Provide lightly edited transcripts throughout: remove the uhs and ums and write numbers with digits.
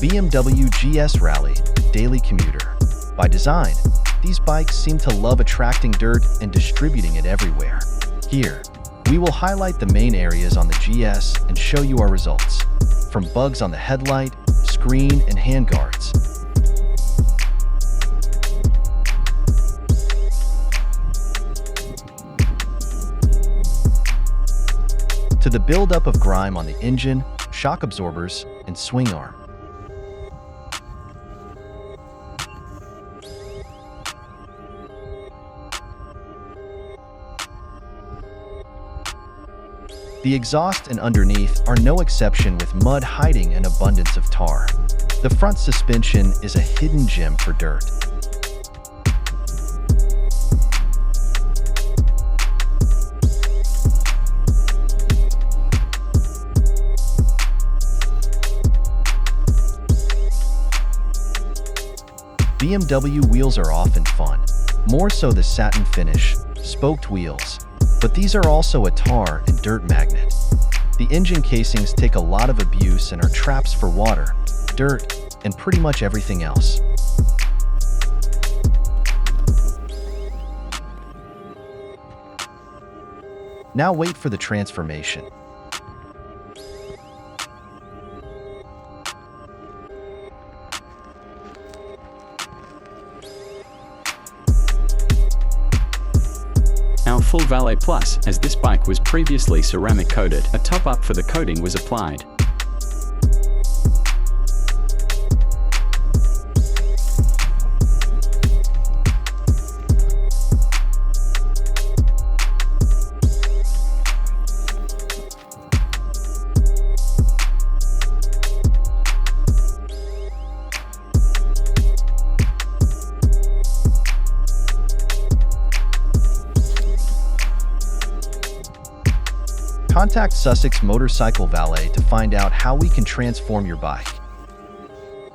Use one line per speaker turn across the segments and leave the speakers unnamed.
BMW GS Rallye Daily Commuter. By design, these bikes seem to love attracting dirt and distributing it everywhere. Here, we will highlight the main areas on the GS and show you our results, from bugs on the headlight, screen, and handguards. To the buildup of grime on the engine, shock absorbers, and swingarm. The exhaust and underneath are no exception, with mud hiding an abundance of tar. The front suspension is a hidden gem for dirt. BMW wheels are often fun, more so the satin finish, spoked wheels, but these are also a tar and dirt magnet. The engine casings take a lot of abuse and are traps for water, dirt, and pretty much everything else. Now wait for the transformation.
Our full Valet Plus, as this bike was previously ceramic coated, a top-up for the coating was applied.
Contact Sussex Motorcycle Valet to find out how we can transform your bike.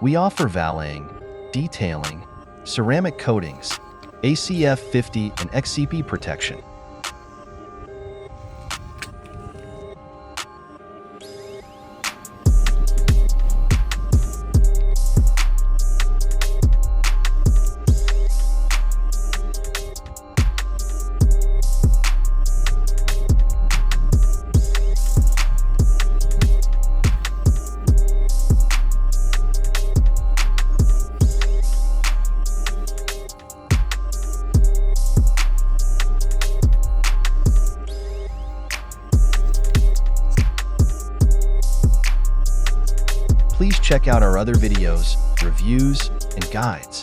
We offer valeting, detailing, ceramic coatings, ACF 50 and XCP protection. Please check out our other videos, reviews, and guides.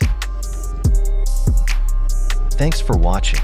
Thanks for watching.